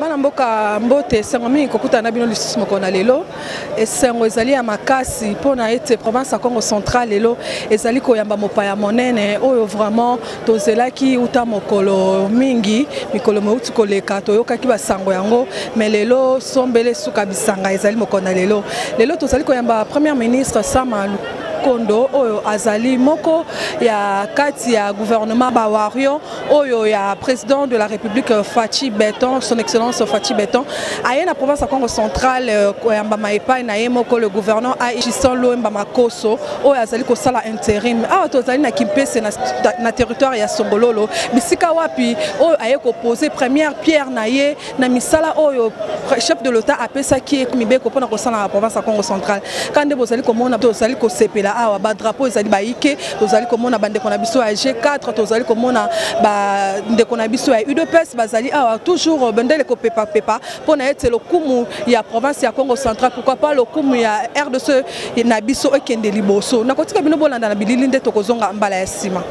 Bana mboka mbote sengo mingi kokuta na bino lisusu mokona lelo esengo ezali ya makasi pona ete province ya Congo central lelo ezali koyamba mopaya monene oyo vraiment tozelaki uta mokolo mingi mikolo meuti koleka toyokaki basango yango mais lelo sombele suka bisanga ezali mokona lelo tozali koyamba premier ministre Sama Kondo oyo azali moko ya kati ya gouvernement Bawario oyo ya président de la République Fachi Beton, son excellence Fachi Beton aye na province ya Congo centrale koyamba maipai na ye moko le gouverneur Aïchisson Loemba Makoso oyo azali kosala intérim awa tozali na Kimpese na territoire ya Songololo bisika wapi oyo aye ko poser première pierre na ye na misala oyo chef de l'État apesaki mibeko pona kosala na province ya Congo centrale kande bozali komona tozali kosepela awa ba drapeau ezali baike tozali komona bandeko na biso ya G4 tozali komona ba ndeko na biso ya UDPS bazali awa toujours bendele ko pepa pona ete lokumu ya province ya Congo central pourquoi pas lokumu ya RDC na biso ekende liboso na kotika bino bolanda na bilili nde tokozonga mbala ya sima.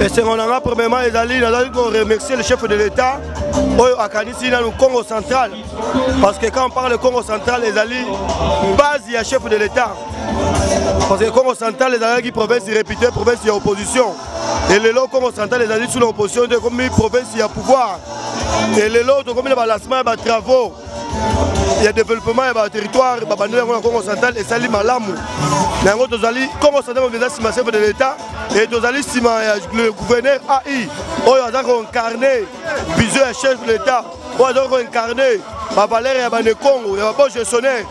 Et c'est mon ami, premièrement, ils allaient remercier le chef de l'État à Kanisi dans le Congo central. Parce que quand on parle de Congo central, ils allaient base, il y a chef de l'État. Parce que le Congo central, les alliés qui province réputée, province il y a opposition. Et le Congo central, les alliés sous l'opposition, comme une province il y a pouvoir. et les autres comme le balancement et travaux il y a développement et territoire bandé dans Congo central et sali malamu nango tozali Congo central déjà sima chef de l'état et tozali sima le gouverneur AI oyo aza ko incarner vision ya chef de l'état oyo aza ko incarner ba valeur ya bane Congo ya ba gestionnaire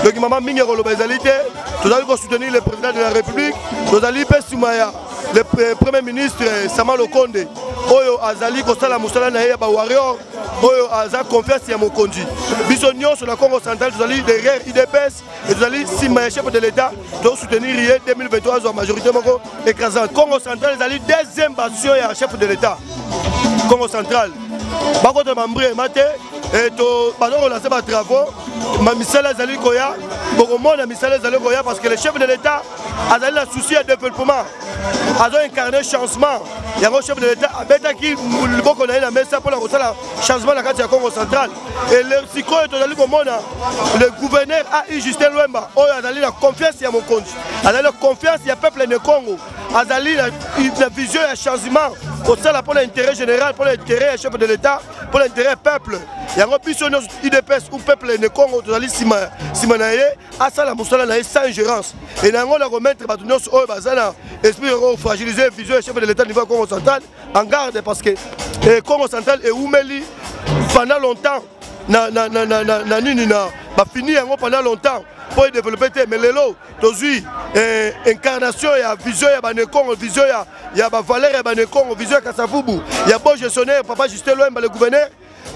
donc maman mingi ko loba ezali te tozali ko soutenir le président de la République tozali pe sima ya le premier ministre Sama Lokonde oyo azali ko sala musala na ye ba warrior oyo aza confiance ya mokonzi biso nyonso na Congo central tozali derrière IDPS et tozali sima ya chef de l'état to soutenir ye 2023 en majorité moko écrasante. Congo central ezali deuxième bastion ya chef de l'état Congo central bako de membre maté et to bado lancer ba travaux ma misala ezali koya beaucoup na misala ezali koya parce que le chef de l'état azali la souci de développement azo incarner changement ya chef de l'état abetaki boko na ina mesa pour la kosala changement na kati ya Congo central et le sikoyo tozali komona le gouverneur AI Justin Lwemba oyo azali la confiance ya mokonzi azali la confiance ya peuple de Congo azali la vision ya changement kosala pour l'intérêt général pour l'intérêt chef de l'état pour l'intérêt peuple yango biso nyonso IDPS ou peuple de Congo tozali sima na ye asala musala na ye sans ingérence et nango la remettre bato nyonso oyo bazana esprit de fragiliser vision ya chef de l'état niveau Congo central en garde parce que Congo central est oumeli pendant longtemps na nini na ba fini yango pendant longtemps pour développer mais lelo tozui incarnation ya vision ya bane Congo vision ya ba valeur ya bane Congo vision ya Kasavubu ya bon gestionnaire papa Justin Lwemba le gouverneur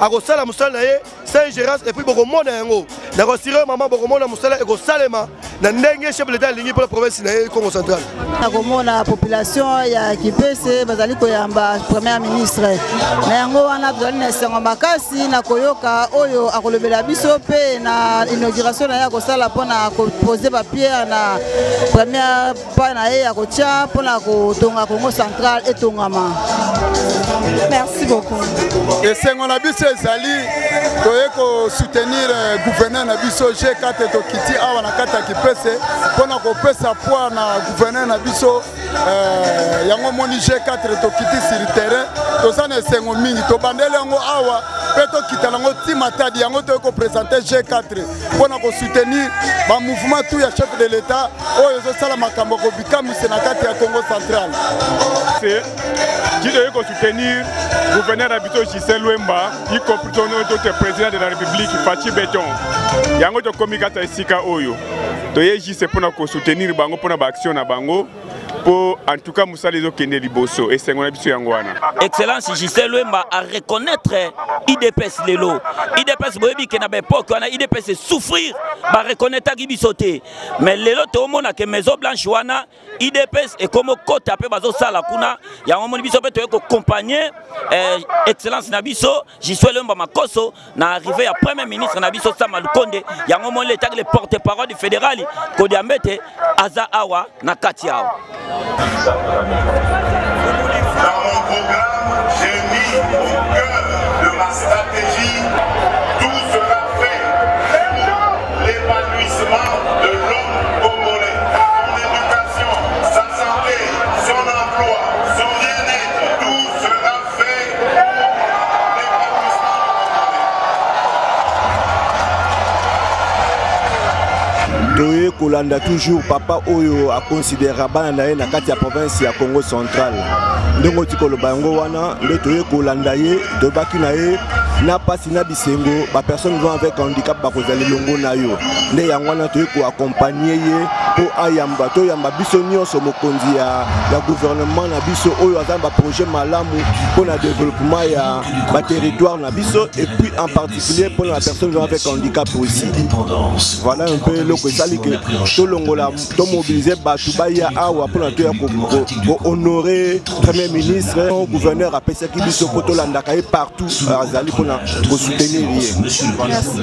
akosala musala na ye sans ingérence et puis bokomona yango nakosire maman bokomona musala ekosalema na ndenge chef de l'état alingi pour la province na ye Congo central nakomona population ya Kipese bazali koyamba premier ministre na yango wana tozali na esengo makasi na koyoka oyo akolobela biso pe na inauguration na ye akosala mpona kopose bapierre na première pas na ye ya kotia mpona kotonga Congo central etongama. Merci beaucoup. Esengo na biso ezali toyeko soutenir gouverneur na biso G4 tokiti awa na kata Kipese pona kopesa poids na gouverneur na biso yango moni G4 tokiti sur terrain tozana esengo mingi to bandele yango awa pe tokita nango timatadi yango toyeko présenter G4 pona ko soutenir ba mouvement tout ya chef de l'état oyo ezosala makambo ko bikamise na kati ya Congo central. Qui doit soutenir le gouverneur d'habitude Justin Lwemba, y compris le président de la République, Fachi Béton. Il y a un autre communicateur ici, Oyo. Donc, c'est pour soutenir Bango, pour l'action à Bango. Pour en tout cas Moussa les Okende Liboso et c'est mon habitude Yangwana. Excellence Justin Lwemba à reconnaître IDPS lelo. IDPS boyebi ke na époque on a IDPS souffrir ba reconnaître gibisoté. Mais lelo to mona ke Maison Blanche wana IDPS et comme côté après bazo sala kuna ya moni biso pe to ko accompagner excellence na biso Justin Lwemba makoso na arrivé à premier ministre na biso Sama Lukonde ya moni l'état le porte-parole du fédéral ko diambete aza awa na kati yao. Dans mon programme, j'ai mis au cœur de ma stratégie, tout sera fait pour l'épanouissement de l'homme congolais. Son éducation, sa santé, son emploi, son bien-être, tout sera fait pour l'épanouissement de Doye Kolanda toujours papa Oyo a considéré Bananaye na kati ya province ya Congo central. Ndongo tikolo bango wana le Doye Kolanda ye de bakinaye na pasi na bisengo ba personne vivant avec handicap ba kozali longo na yo. Nde yangwana toye ko accompagner ye pour ayamba to yamba biso nyonso mokonzi ya gouvernement na biso oyo azamba projet malamu pour le développement ya ba territoire na biso et puis en particulier pour la personne vivant avec handicap aussi. Voilà un peu le sali que tout longola to mobiliser batu baya awa pour ko honorer premier ministre gouverneur apesa ki biso ko to landa kai partout azali pour ko soutenir ye. Merci.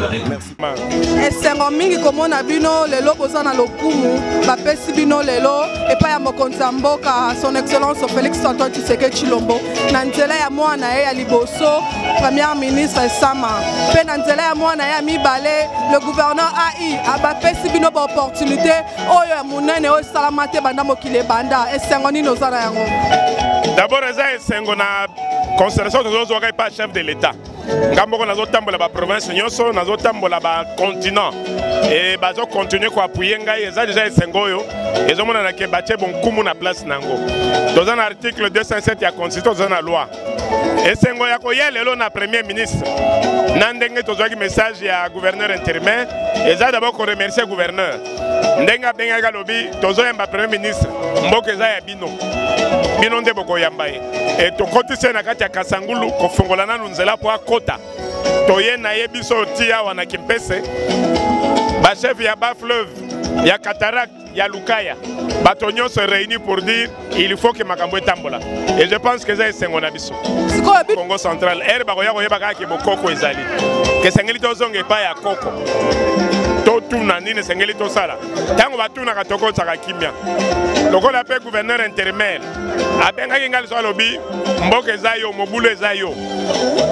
Esengo mingi komona bino lelo bozana lokumu bapesi bino lelo et pa ya mokonzi mboka son excellence Félix Antoine Tshisekedi Tshilombo na nzela ya mwana ya liboso premier ministre Sama pe na nzela ya mwana ya mibale le gouverneur AI abapesi bino ba opportunité oyo ya munene oyo salamate banda mokile banda esengo nino zana yango. D'abord eza esengo na considération que nous avons pas chef de l'État. ngamboko nazotambola ba province nyonso nazotambola ba continent et bazo continuer ko appuyer ngai eza déjà esengo yo ezomona na ke batie bon kumu na place nango dans un article 207 ya constitution dans la loi esengo ya ko yelelo na premier ministre na ndenge tozwaki message ya gouverneur intérimaire eza d'abord ko remercier gouverneur ndenga benga galobi tozoyamba premier ministre mboka eza ya bino nde boko yamba ye et tokotise na kati ya Kasangulu kofongola nanu nzela po akota toye na ye biso tia wana kimpese ba chef ya ba fleuve ya Cataract ya Lukaya bato nyonso réunis pour dire il faut que makambo etambola et je pense que ça esengo na biso Congo central bakoya koyeba kaka ke bokoko ezali ke sengeli tozonga epai ya koko totuna nini sengeli tosala ntango batunaka tokotaka kimia lokola mpe gouverneur intérimaire abengaki ngai liso alobi mboka eza yo mobulu eza yo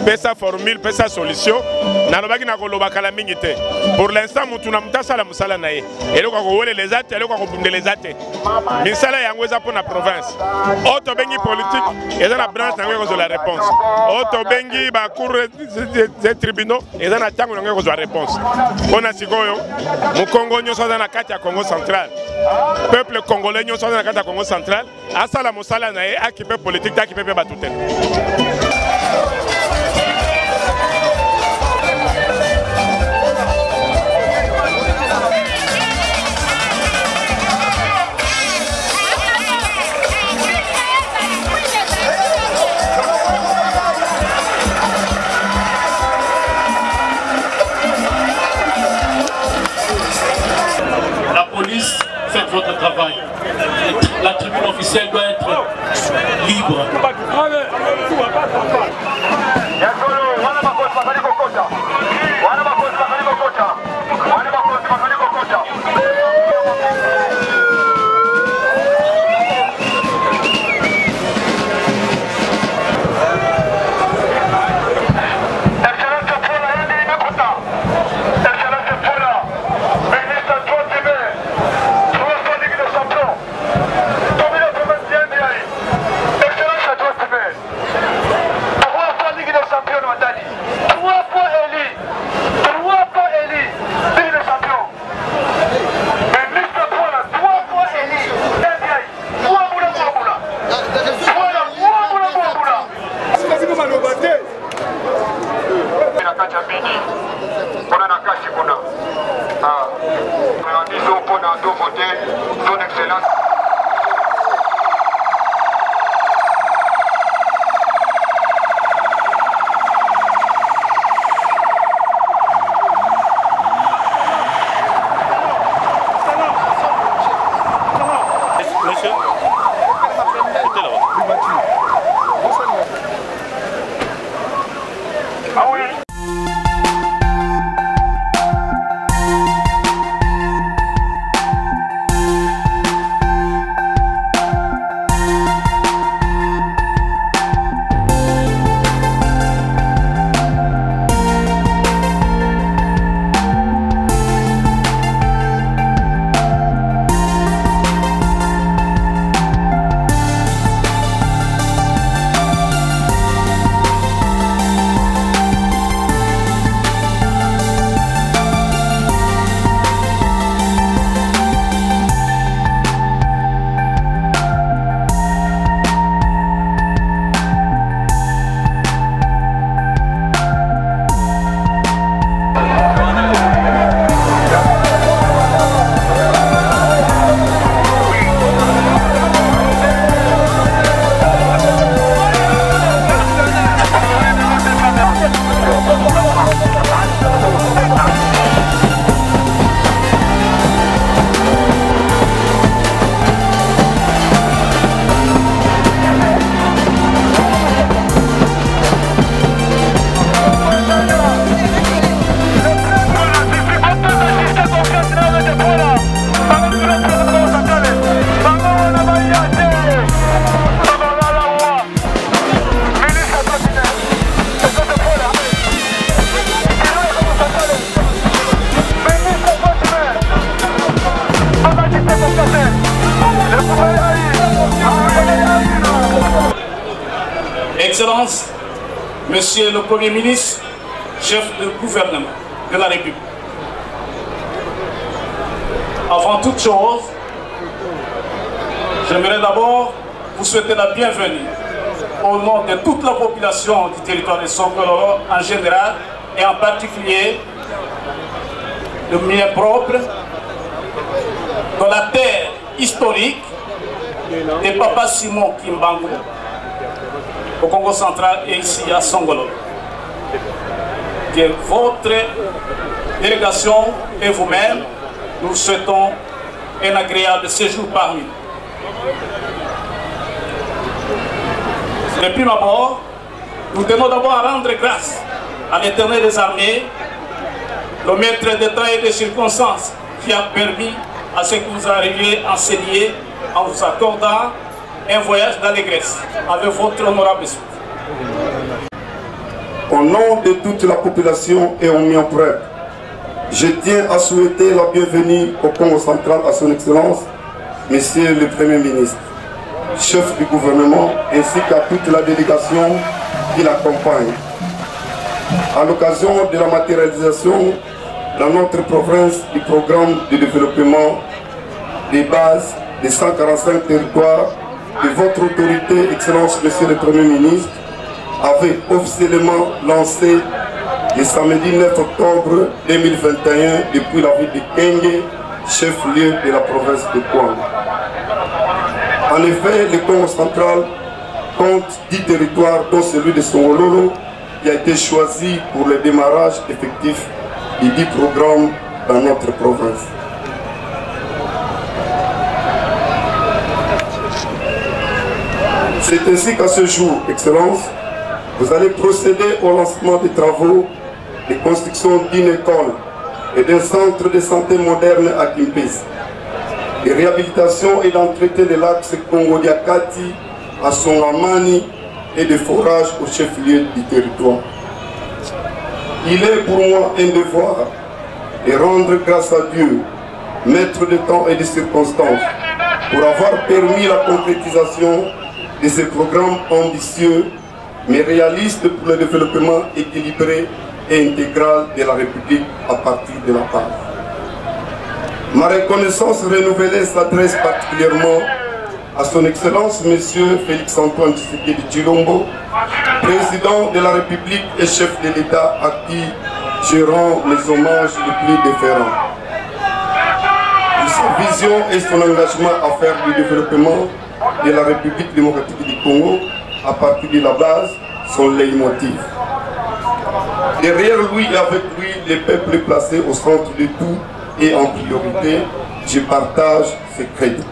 pesa formule pesa solution nalobaki na koloba kala mingi te pour l'instant mutu na mutu asala mosala na ye eloko akowelela eza te eloko akobundela eza te misala yango eza mpo na province oyo tobengi politique eza na branche nango ekozwa la réponse oyo tobengi bacour de tribunaux eza na ntango nango ekozwa réponse mpona sikoyo mokongo nyonso aza na kati ya Congo central peuple congolais nyonso aza na kati ya Congo central asala mosala na ye akipe politique te akipe mpe bato te. Faites votre travail. La tribune officielle doit être libre. Excellence, Monsieur le Premier ministre, chef de gouvernement de la République. Avant toute chose, j'aimerais d'abord vous souhaiter la bienvenue au nom de toute la population du territoire de Songoloro en général et en particulier de mien propre dans la terre historique de Papa Simon Kimbangu au Congo central et ici à Songoloro. Que votre délégation et vous-même, nous souhaitons un agréable séjour parmi nous. De prime abord, nous tenons d'abord à rendre grâce à l'Éternel des armées, le maître des temps et des circonstances, qui a permis à ce que vous arriviez à enseigner en vous accordant un voyage d'allégresse avec votre honorable espoir. Au nom de toute la population et au mien propre, je tiens à souhaiter la bienvenue au Congo central à son Excellence, Monsieur le Premier ministre, chef du gouvernement, ainsi qu'à toute la délégation qui l'accompagne. À l'occasion de la matérialisation dans notre province du programme de développement des bases des 145 territoires que votre autorité, Excellence Monsieur le Premier ministre, avait officiellement lancé le samedi 9 octobre 2021 depuis la ville de Kenge, chef-lieu de la province de Kouang. En effet, le Congo central compte 10 territoires, dont celui de Songoloro, qui a été choisi pour le démarrage effectif des 10 programmes dans notre province. C'est ainsi qu'à ce jour, Excellence, vous allez procéder au lancement des travaux de construction d'une école et d'un centre de santé moderne à Kimpese, de réhabilitation et d'entretien de l'axe Congo-Diakati à Songamani et de forage au chef-lieu du territoire. Il est pour moi un devoir de rendre grâce à Dieu, maître de temps et de circonstances, pour avoir permis la concrétisation de ces programmes ambitieux mais réalistes pour le développement équilibré et intégral de la République à partir de la base. Ma reconnaissance renouvelée s'adresse particulièrement à son Excellence M. Félix-Antoine Tshisekedi Tshilombo, président de la République et chef de l'État à qui je rends mes hommages les plus déférents. Sa vision et son engagement à faire du développement de la République démocratique du Congo à partir de la base sont leitmotiv. Derrière lui et avec lui, les peuples placés au centre de tout et en priorité, je partage ces credos.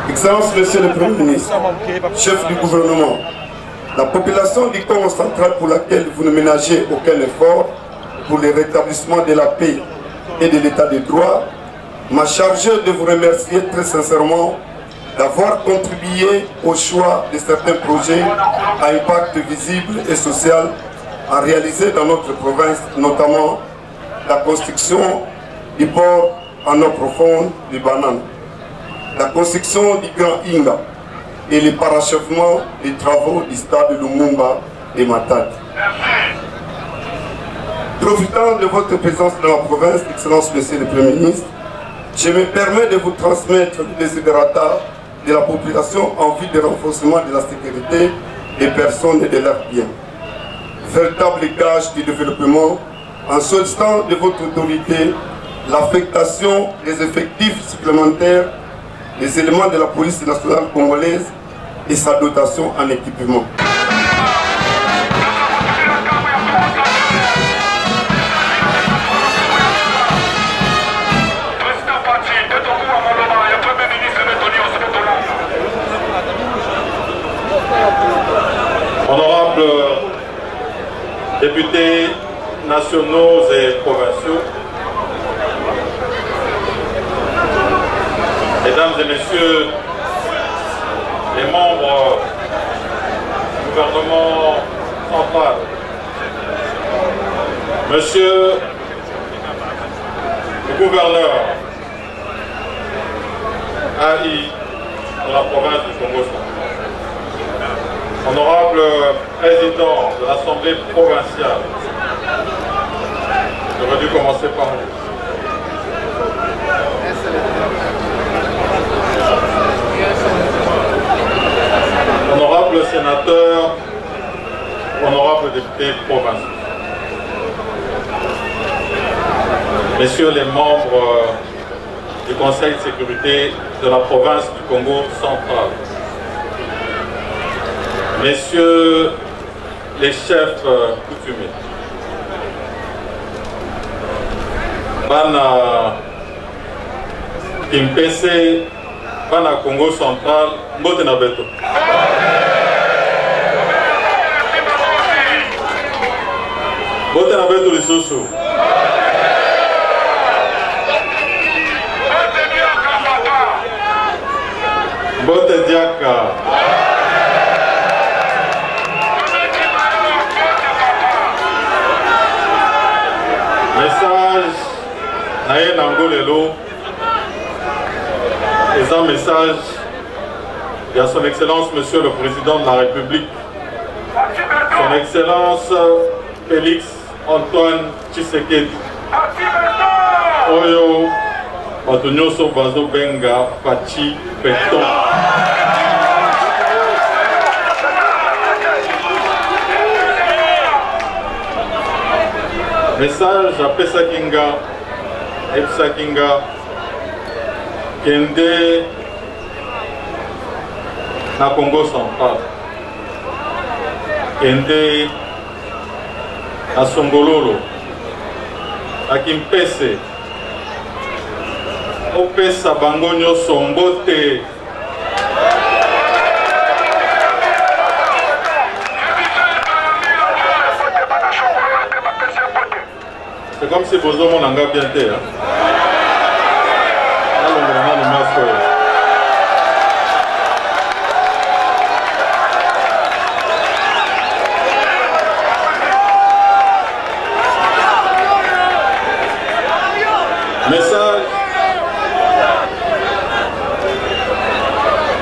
Excellence, Monsieur le Premier ministre, chef du gouvernement, la population du Congo central pour laquelle vous ne ménagez aucun effort pour le rétablissement de la paix et de l'état de droit, m'a chargé de vous remercier très sincèrement d'avoir contribué au choix de certains projets à impact visible et social à réaliser dans notre province, notamment la construction du port en eau profonde du Banane, la construction du Grand Inga et le parachèvement des travaux du stade Lumumba et Matadi. Profitant de votre présence dans la province, Excellence Monsieur le Premier ministre, je me permets de vous transmettre les desiderata de la population en vue de renforcement de la sécurité des personnes et de leurs biens. Véritable gage du développement, en sollicitant de votre autorité l'affectation des effectifs supplémentaires des éléments de la police nationale congolaise et sa dotation en équipement. Honorables députés nationaux et provinciaux, Mesdames et Messieurs les membres du gouvernement central, Monsieur le gouverneur AI de la province du Congo central, Honorable Président de l'Assemblée provinciale, j'aurais dû commencer par lui. Honorable sénateur, honorable député provincial, messieurs les membres du Conseil de sécurité de la province du Congo central, messieurs les chefs coutumiers, Bana Kimpese, Bana Congo central, Mbote na Beto. Mbote na Beto lisusu. Mbote diaka. Message naye nango lelo et un message de son Excellence Monsieur le Président de la République, Son Excellence Félix Antoine Tshisekedi oyo bato nyonso bazo benga Fachi Beton. Message apesa kinga kende na Congo central, kende na Songololo, na Kimpese, opesa bango nyonso mbote. C'est comme si Bozo mon anga bien te. Message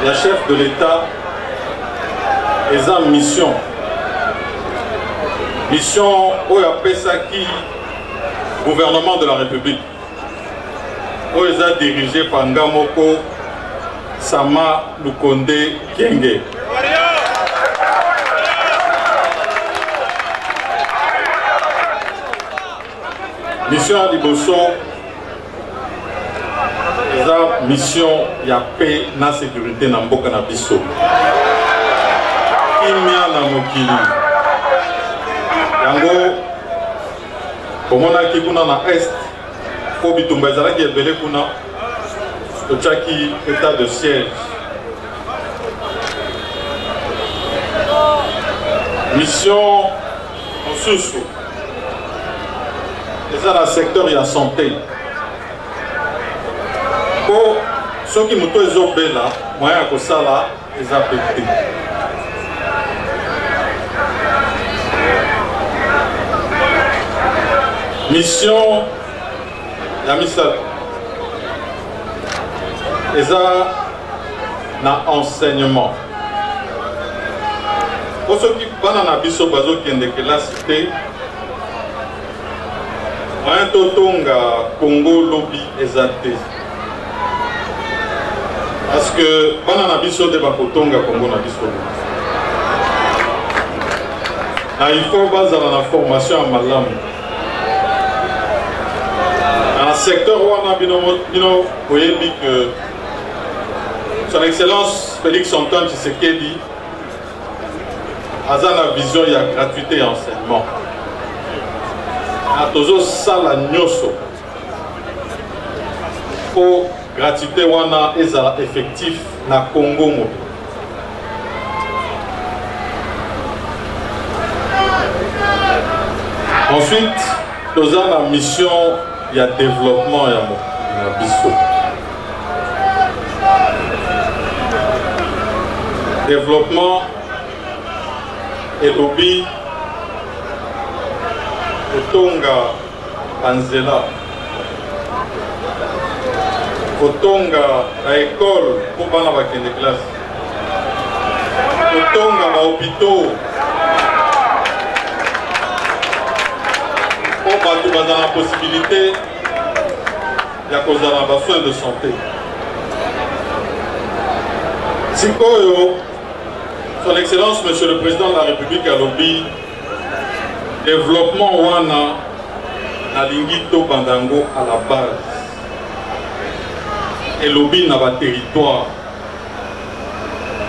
la chef de l'État et sa mission où Pesaki gouvernement de la République où ils ont dirigé par Ngamoko Sama Lukonde Kenge. Mission à Liboso, ils ont mission ya paix na sécurité na mboka na biso. Kimia na mokili. Yango komona kikuna na est ko bitumba ezalaki ebele kuna totiaki état de siège. Mission mosusu eza na secteur ya santé po soki moto ezobela moyen ya kosala eza pete. Mission ya misala eza na enseignement po soki bana na biso bazokende kelasi te moyen totonga Congo lobi eza te parce que bana na biso te bakotonga Congo na biso na il faut bazala na formation ya malamu. Dans le secteur où on a bino oyebi que son Excellence Félix Antoine Tshisekedi a la vision il y a gratuité et enseignement. A toujours sala nyoso pour gratuité wana eza effectif na Congo mo. Ensuite, nous avons la mission il y a développement ya biso. Développement et lobby Otonga Anzela Otonga la école pour bana bakende classe Otonga ba hôpitaux bato baza na possibilité ya kozala na basoin de santé. Sikoyo, son excellence monsieur le président de la république alobi développement wana na lingi to bandango à la base elobi na ba territoire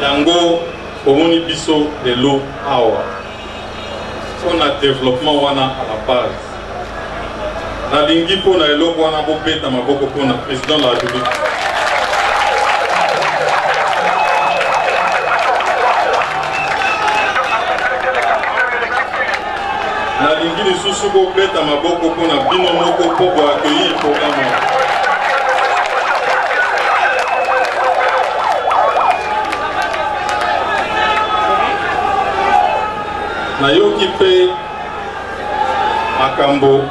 yango omoni biso lelo awa on a développement wana à la base na lingi po na eloko wana bobeta maboko po na président de la république na lingi lisusu bobeta maboko po na bino moko po boaccueillir programme nayoki mpe makambo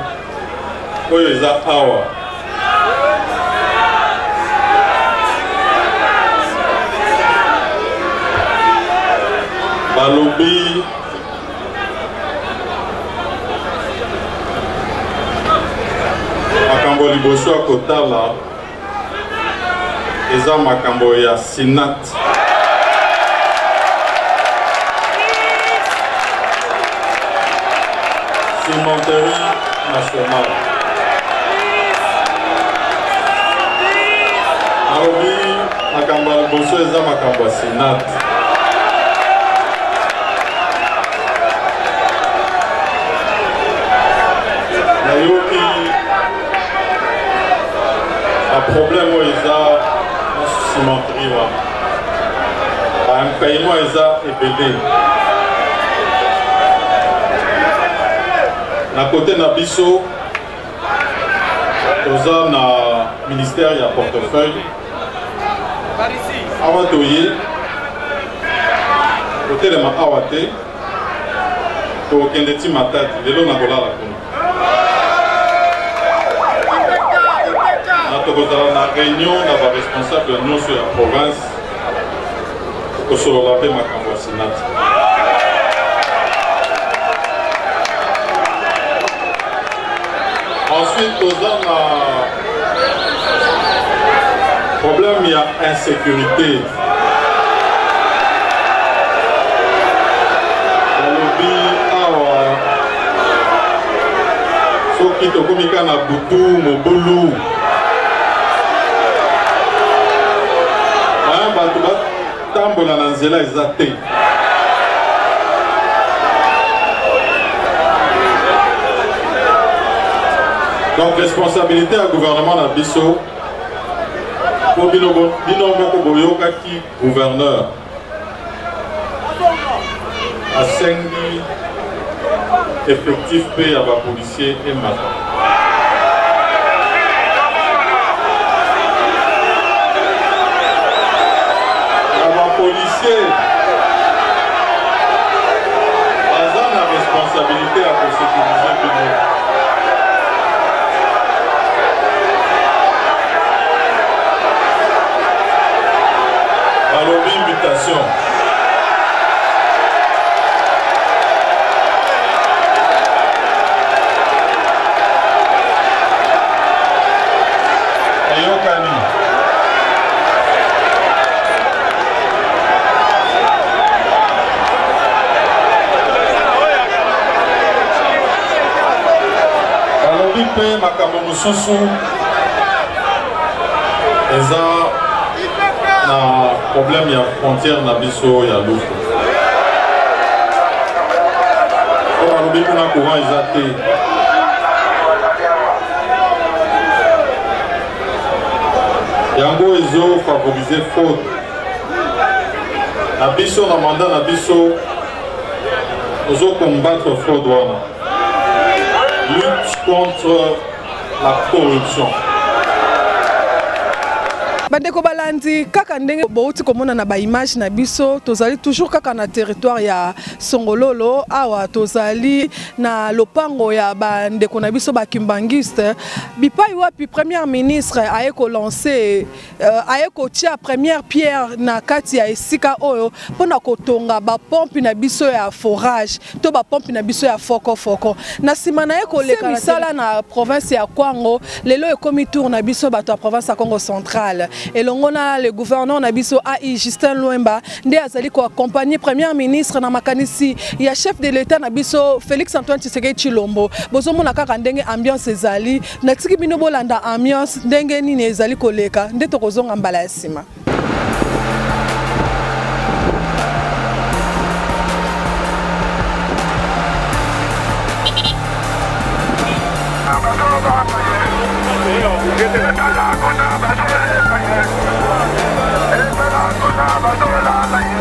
oyo eza awa balobi makambo liboso ya kotala eza makambo ya Sinat cimenterie nationale alobi makambo ya liboso eza makambo ya Sinat nayoki problème oyo eza na cimenterie wana baimpayement eza ebele na kote na biso toza na ministère ya portefeuille awa toye totelema awa te tokende ti matadi lelo na kolala kuna tokozala na réunion na ba responsable nyonso ya province kosolola mpe makambo ya Sinat. Ensuite toza na problème ya insécurité balobi awa soki tokomika na butu mobulu bato batambola na nzela eza te donc responsabilité ya gouvernement na biso po bino moko boyokaki gouverneur asengi effectif mpe ya bapolisier emata policiers baza na responsabilité à sécuriser bino balobi invitation eyokani mpe makambo mosusu eza na problème ya frontière na biso ya lufu po balobi kuna courant eza te yango ezofavorize fraude na biso na mandat na biso ozokombattre fraude wana lutte contre la corruption. Bandeko bala Tolandi kaka ndenge bouti komona na ba image na biso tozali toujours kaka na territoire ya Songololo awa tozali na lopango ya ba ndeko na biso ba kimbangiste bipai wapi premier ministre aye ko lancer aye ko tia première pierre na kati ya esika oyo pona kotonga ba pompe na biso ya forage to ba pompe na biso ya foko na sima na ye ko leka misala na province ya Kwango lelo ekomi tour na biso bato ya province ya Congo centrale elongo na le gouverneur na biso AI Justin Luemba nde azali ko accompagner premier ministre na makanisi ya chef de l'état na biso Félix Antoine Tshisekedi Tshilombo bozomona kaka ndenge ambiance ezali na tiki bino bolanda ambiance ndenge nini ezali koleka nde tokozonga mbala ya sima. Hey,